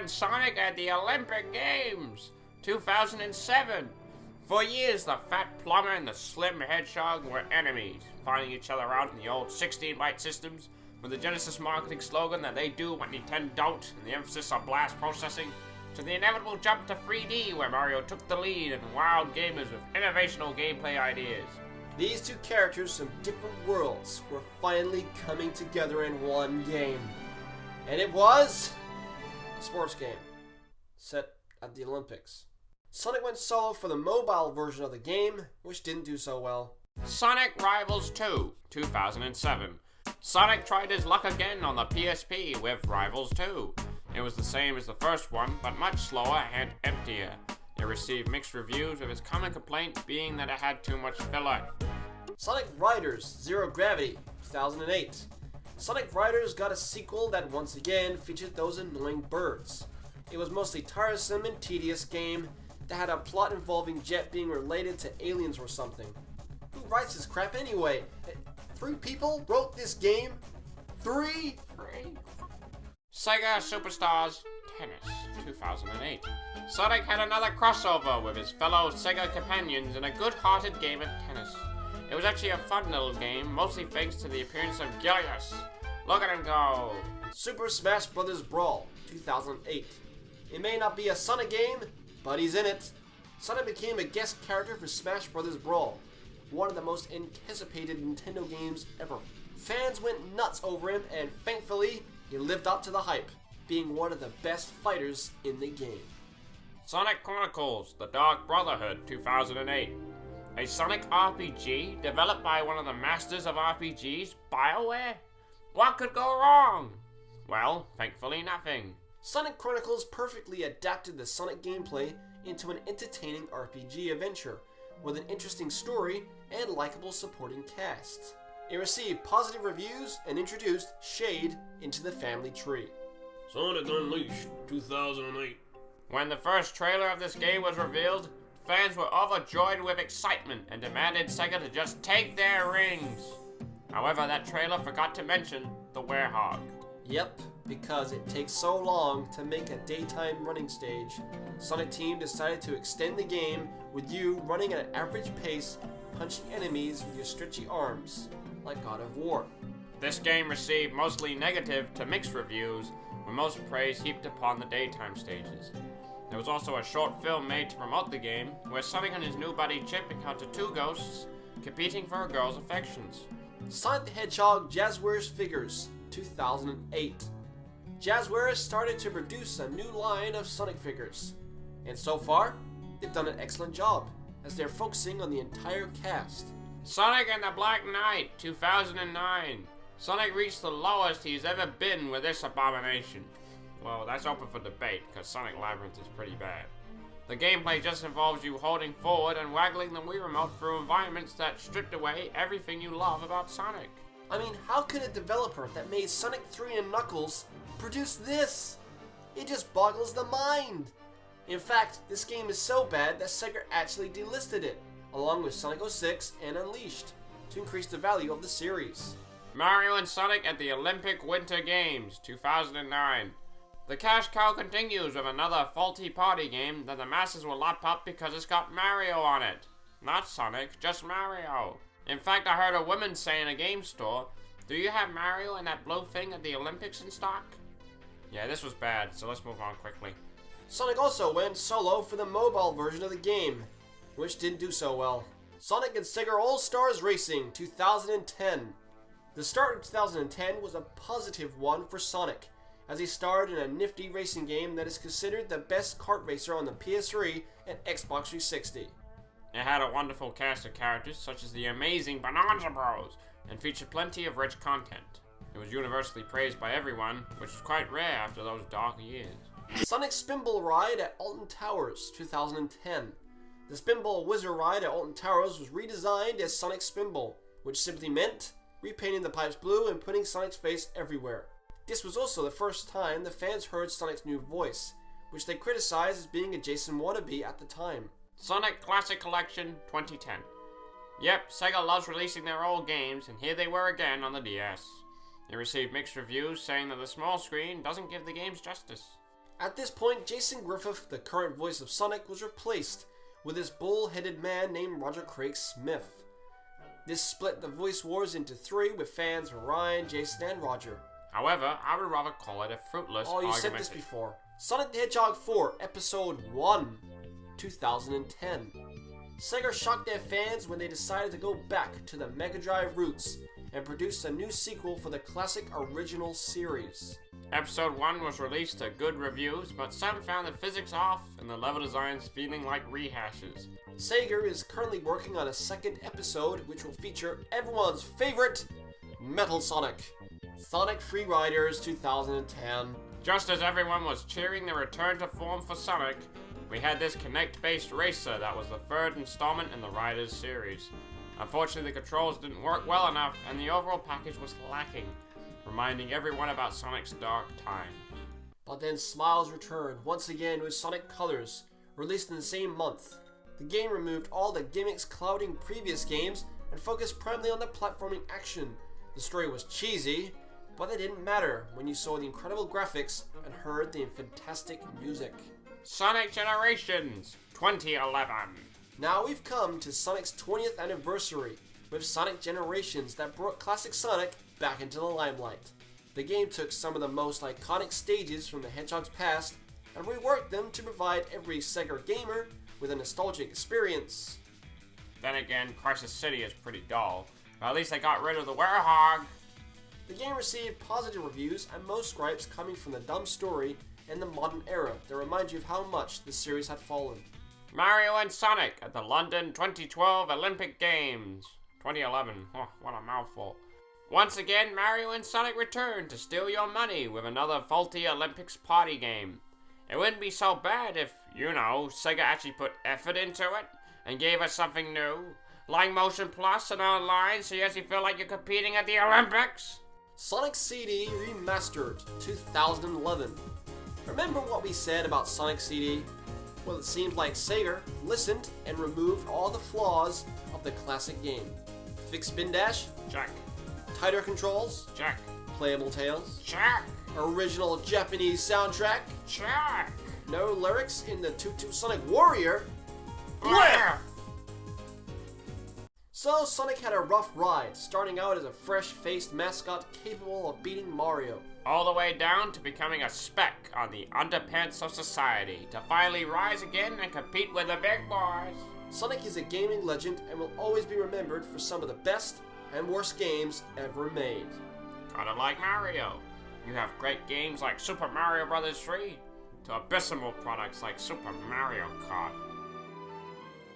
and Sonic at the Olympic Games, 2007. For years, the Fat Plumber and the Slim Hedgehog were enemies, finding each other out in the old 16-byte systems, with the Genesis marketing slogan that they do what Nintendo don't, and the emphasis on blast processing, to the inevitable jump to 3D, where Mario took the lead and wowed gamers with innovational gameplay ideas. These two characters from different worlds were finally coming together in one game. And it was a sports game set at the Olympics. Sonic went solo for the mobile version of the game, which didn't do so well. Sonic Rivals 2, 2007. Sonic tried his luck again on the PSP with Rivals 2. It was the same as the first one, but much slower and emptier. It received mixed reviews, with its common complaint being that it had too much filler. Sonic Riders Zero Gravity, 2008. Sonic Riders got a sequel that once again featured those annoying birds. It was mostly tiresome and tedious game that had a plot involving Jet being related to aliens or something. Who writes this crap anyway? 3 people wrote this game? 3? Sega Superstars Tennis, 2008. Sonic had another crossover with his fellow Sega companions in a good-hearted game of tennis. It was actually a fun little game, mostly thanks to the appearance of Gilius. Look at him go! Super Smash Bros. Brawl, 2008. It may not be a Sonic game, but he's in it. Sonic became a guest character for Smash Bros. Brawl, one of the most anticipated Nintendo games ever. Fans went nuts over him, and thankfully, he lived up to the hype, being one of the best fighters in the game. Sonic Chronicles: The Dark Brotherhood, 2008. A Sonic RPG developed by one of the masters of RPGs, BioWare? What could go wrong? Well, thankfully nothing. Sonic Chronicles perfectly adapted the Sonic gameplay into an entertaining RPG adventure, with an interesting story and likable supporting cast. It received positive reviews and introduced Shade into the family tree. Sonic Unleashed, 2008. When the first trailer of this game was revealed, fans were overjoyed with excitement and demanded Sega to just take their rings. However, that trailer forgot to mention the Werehog. Yep, because it takes so long to make a daytime running stage, Sonic Team decided to extend the game with you running at an average pace, punching enemies with your stretchy arms, like God of War. This game received mostly negative to mixed reviews, with most praise heaped upon the daytime stages. There was also a short film made to promote the game, where Sonic and his new buddy Chip encounter 2 ghosts competing for a girl's affections. Sonic the Hedgehog Jazwares Figures, 2008. Jazwares started to produce a new line of Sonic figures, and so far, they've done an excellent job, as they're focusing on the entire cast. Sonic and the Black Knight, 2009. Sonic reached the lowest he's ever been with this abomination. Well, that's open for debate, because Sonic Labyrinth is pretty bad. The gameplay just involves you holding forward and waggling the Wii Remote through environments that stripped away everything you love about Sonic. I mean, how could a developer that made Sonic 3 and Knuckles produce this? It just boggles the mind. In fact, this game is so bad that Sega actually delisted it, along with Sonic 06 and Unleashed, to increase the value of the series. Mario and Sonic at the Olympic Winter Games, 2009. The cash cow continues with another faulty party game that the masses will lap up because it's got Mario on it. Not Sonic, just Mario. In fact, I heard a woman say in a game store, "Do you have Mario and that blue thing at the Olympics in stock?" Yeah, this was bad, so let's move on quickly. Sonic also went solo for the mobile version of the game, which didn't do so well. Sonic and Sega AllStars Racing, 2010. The start of 2010 was a positive one for Sonic, as he starred in a nifty racing game that is considered the best kart racer on the PS3 and Xbox 360. It had a wonderful cast of characters such as the amazing Bonanza Bros, and featured plenty of rich content. It was universally praised by everyone, which was quite rare after those dark years. Sonic Spinball Ride at Alton Towers, 2010. The Spinball Wizard Ride at Alton Towers was redesigned as Sonic Spinball, which simply meant repainting the pipes blue and putting Sonic's face everywhere. This was also the first time the fans heard Sonic's new voice, which they criticized as being a Jason wannabe at the time. Sonic Classic Collection 2010. Yep, Sega loves releasing their old games, and here they were again on the DS. They received mixed reviews saying that the small screen doesn't give the games justice. At this point, Jason Griffith, the current voice of Sonic, was replaced with this bull-headed man named Roger Craig Smith. This split the voice wars into three, with fans Ryan, Jason, and Roger. However, I would rather call it a fruitless Oh, you said this before. Sonic the Hedgehog 4, Episode 1, 2010. Sega shocked their fans when they decided to go back to the Mega Drive roots and produce a new sequel for the classic original series. Episode 1 was released to good reviews, but some found the physics off and the level designs feeling like rehashes. Sega is currently working on a second episode which will feature everyone's favorite Metal Sonic. Sonic Freeriders 2010. Just as everyone was cheering the return to form for Sonic, we had this Kinect-based racer that was the third installment in the Riders series. Unfortunately, the controls didn't work well enough and the overall package was lacking, reminding everyone about Sonic's dark time. But then Smiles returned, once again with Sonic Colors, released in the same month. The game removed all the gimmicks clouding previous games and focused primarily on the platforming action. The story was cheesy, but it didn't matter when you saw the incredible graphics and heard the fantastic music. Sonic Generations 2011. Now we've come to Sonic's 20th anniversary, with Sonic Generations that brought classic Sonic back into the limelight. The game took some of the most iconic stages from the Hedgehog's past and reworked them to provide every Sega gamer with a nostalgic experience. Then again, Crisis City is pretty dull, but at least they got rid of the Werehog. The game received positive reviews and most gripes coming from the dumb story and the modern era that remind you of how much the series had fallen. Mario and Sonic at the London 2012 Olympic Games. 2011, oh, what a mouthful. Once again, Mario and Sonic return to steal your money with another faulty Olympics party game. It wouldn't be so bad if, Sega actually put effort into it and gave us something new, like Motion Plus and online, so you actually feel like you're competing at the Olympics. Sonic CD Remastered 2011. Remember what we said about Sonic CD? Well, it seems like Sega listened and removed all the flaws of the classic game. Fixed spin dash? Check. Tighter controls? Check. Playable tails? Check. Original Japanese soundtrack? Check. No lyrics in the Toot Toot Sonic Warrior? Blah! So Sonic had a rough ride, starting out as a fresh-faced mascot capable of beating Mario. All the way down to becoming a speck on the underpants of society, to finally rise again and compete with the big boys. Sonic is a gaming legend and will always be remembered for some of the best and worst games ever made. Kinda like Mario. You have great games like Super Mario Bros. 3, to abysmal products like Super Mario Kart.